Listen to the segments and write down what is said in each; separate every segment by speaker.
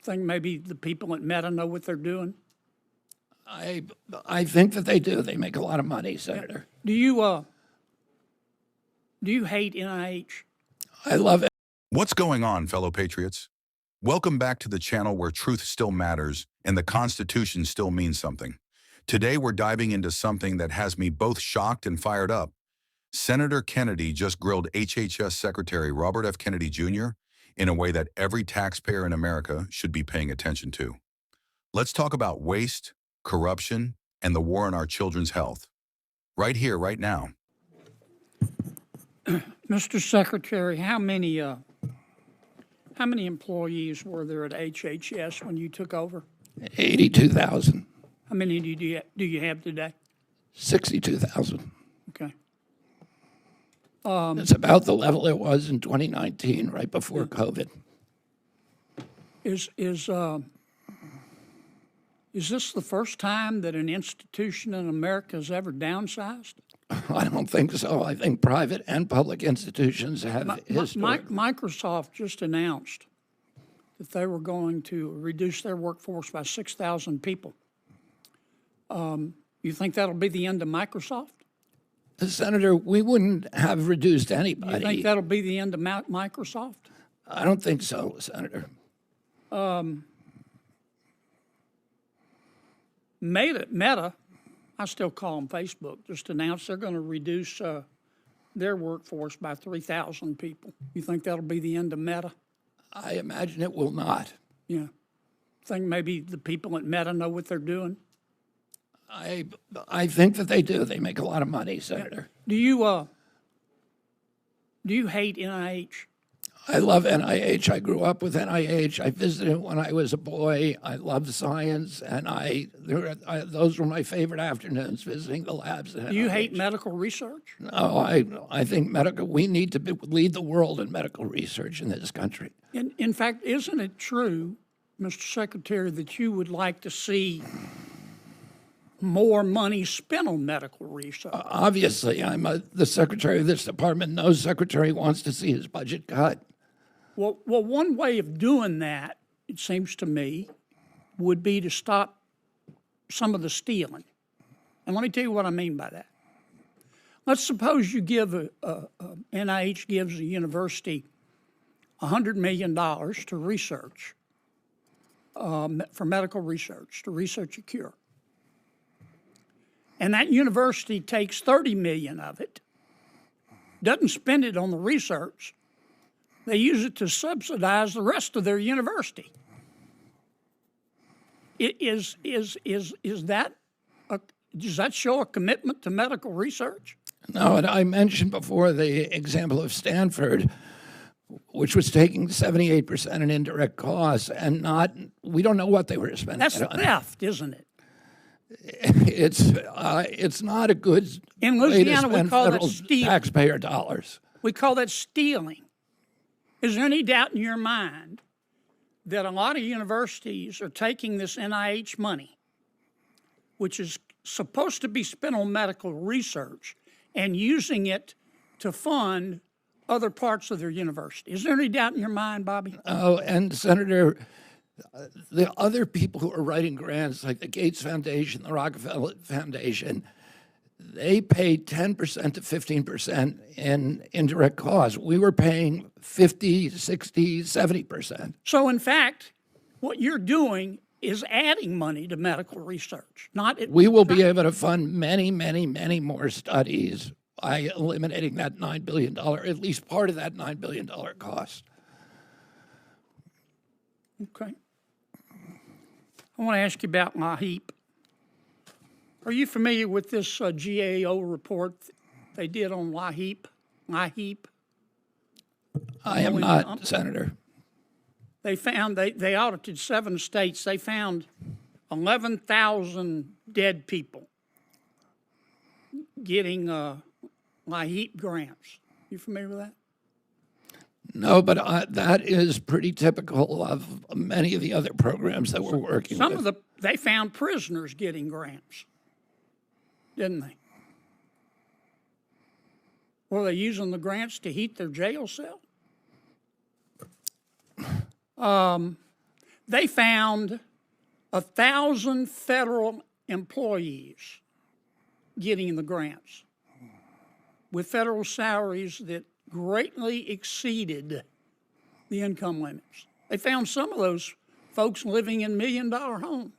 Speaker 1: Think maybe the people at Meta know what they're doing?
Speaker 2: I think that they do. They make a lot of money, Senator.
Speaker 1: Do you hate NIH?
Speaker 2: I love it.
Speaker 3: What's going on, fellow patriots? Welcome back to the channel where truth still matters and the Constitution still means something. Today, we're diving into something that has me both shocked and fired up. Senator Kennedy just grilled HHS Secretary Robert F. Kennedy Jr. in a way that every taxpayer in America should be paying attention to. Let's talk about waste, corruption, and the war on our children's health. Right here, right now.
Speaker 1: Mr. Secretary, how many employees were there at HHS when you took over?
Speaker 2: 82,000,
Speaker 1: How many do you have today?
Speaker 2: 62,000.
Speaker 1: Okay.
Speaker 2: It's about the level it was in 2019, right before COVID.
Speaker 1: Is this the first time that an institution in America has ever downsized?
Speaker 2: I don't think so. I think private and public institutions have history.
Speaker 1: Microsoft just announced that they were going to reduce their workforce by 6,000 people. You think that'll be the end of Microsoft?
Speaker 2: Senator, we wouldn't have reduced anybody.
Speaker 1: You think that'll be the end of Microsoft?
Speaker 2: I don't think so, Senator.
Speaker 1: Meta, I still call them Facebook, just announced they're going to reduce their workforce by 3,000 people. You think that'll be the end of Meta?
Speaker 2: I imagine it will not.
Speaker 1: Yeah. Think maybe the people at Meta know what they're doing?
Speaker 2: I think that they do. They make a lot of money, Senator.
Speaker 1: Do you hate NIH?
Speaker 2: I love NIH. I grew up with NIH. I visited when I was a boy. I loved science, and those were my favorite afternoons, visiting the labs at NIH.
Speaker 1: Do you hate medical research?
Speaker 2: No, I think we need to lead the world in medical research in this country.
Speaker 1: In fact, isn't it true, Mr. Secretary, that you would like to see more money spent on medical research?
Speaker 2: Obviously, I'm the secretary of this department. No secretary wants to see his budget cut.
Speaker 1: Well, one way of doing that, it seems to me, would be to stop some of the stealing. And let me tell you what I mean by that. Let's suppose you give NIH gives a university $100 million to research, for medical research, to research a cure. And that university takes $30 million of it, doesn't spend it on the research. They use it to subsidize the rest of their university. Does that show a commitment to medical research?
Speaker 2: No, and I mentioned before the example of Stanford, which was taking 78% in indirect costs, and we don't know what they were spending.
Speaker 1: That's theft, isn't it?
Speaker 2: It's not a good
Speaker 1: in
Speaker 2: way to
Speaker 1: Louisiana,
Speaker 2: spend
Speaker 1: we call
Speaker 2: federal
Speaker 1: that stealing.
Speaker 2: Taxpayer dollars.
Speaker 1: We call that stealing. Is there any doubt in your mind that a lot of universities are taking this NIH money, which is supposed to be spent on medical research, and using it to fund other parts of their university? Is there any doubt in your mind, Bobby?
Speaker 2: Oh, and Senator, the other people who are writing grants, like the Gates Foundation, the Rockefeller Foundation, they pay 10% to 15% in indirect costs. We were paying 50, 60, 70%.
Speaker 1: So, in fact, what you're doing is adding money to medical research.
Speaker 2: We will be able to fund many, many, many more studies by eliminating that $9 billion, at least part of that $9 billion cost.
Speaker 1: Okay. I want to ask you about LAHEAP. Are you familiar with this GAO report they did on LAHEAP?
Speaker 2: I am not, Senator.
Speaker 1: They found, they audited 7 states. They found 11,000 dead people getting LAHEAP grants. You familiar with that?
Speaker 2: No, but that is pretty typical of many of the other programs that we're working with.
Speaker 1: They found prisoners getting grants, didn't they? Were they using the grants to heat their jail cell? They found 1,000 federal employees getting the grants with federal salaries that greatly exceeded the income limits. They found some of those folks living in million-dollar homes.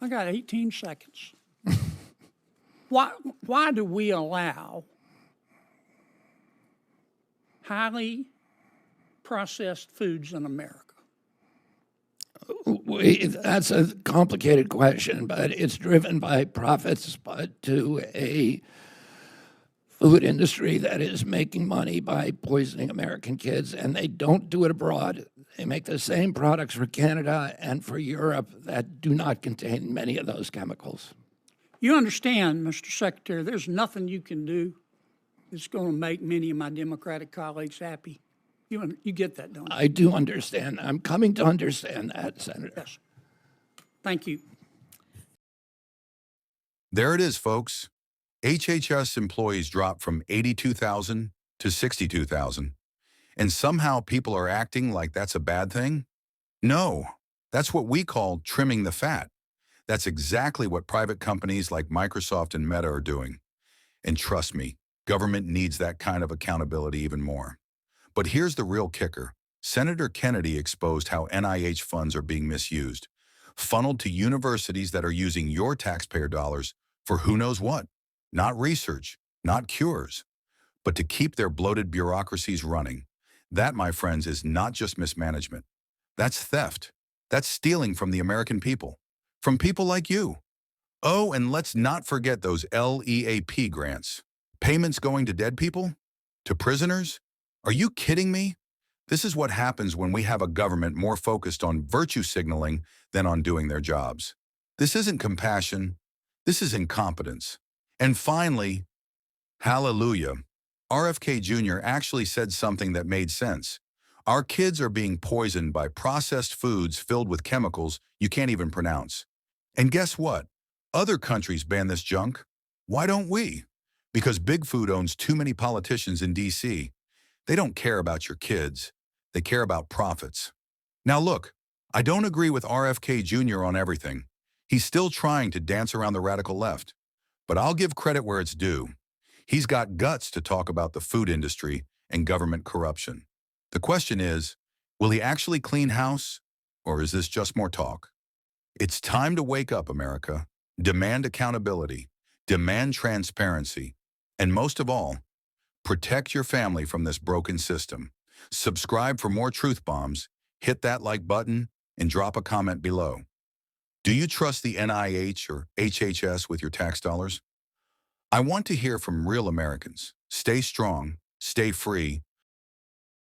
Speaker 1: I got 18 seconds. Why do we allow highly processed foods in America?
Speaker 2: That's a complicated question, but it's driven by profits, but to a food industry that is making money by poisoning American kids, and they don't do it abroad. They make the same products for Canada and for Europe that do not contain many of those chemicals.
Speaker 1: You understand, Mr. Secretary, there's nothing you can do that's going to make many of my Democratic colleagues happy. You get that, don't you?
Speaker 2: I do understand. I'm coming to understand that, Senator.
Speaker 1: Yes. Thank you.
Speaker 3: There it is, folks. HHS employees dropped from 82,000 to 62,000. And somehow people are acting like that's a bad thing? No, that's what we call trimming the fat. That's exactly what private companies like Microsoft and Meta are doing. And trust me, government needs that kind of accountability even more. But here's the real kicker. Senator Kennedy exposed how NIH funds are being misused, funneled to universities that are using your taxpayer dollars for who knows what. Not research, not cures, but to keep their bloated bureaucracies running. That, my friends, is not just mismanagement. That's theft. That's stealing from the American people, from people like you. Oh, and let's not forget those LEAP grants. Payments going to dead people? To prisoners? Are you kidding me? This is what happens when we have a government more focused on virtue signaling than on doing their jobs. This isn't compassion. This is incompetence. And finally, hallelujah, RFK Jr. actually said something that made sense. Our kids are being poisoned by processed foods filled with chemicals you can't even pronounce. And guess what? Other countries ban this junk. Why don't we? Because big food owns too many politicians in D.C. They don't care about your kids. They care about profits. Now look, I don't agree with RFK Jr. on everything. He's still trying to dance around the radical left. But I'll give credit where it's due. He's got guts to talk about the food industry and government corruption. The question is, will he actually clean house, or is this just more talk? It's time to wake up, America. Demand accountability, demand transparency, and most of all, protect your family from this broken system. Subscribe for more truth bombs, hit that like button, and drop a comment below. Do you trust the NIH or HHS with your tax dollars? I want to hear from real Americans. Stay strong, stay free,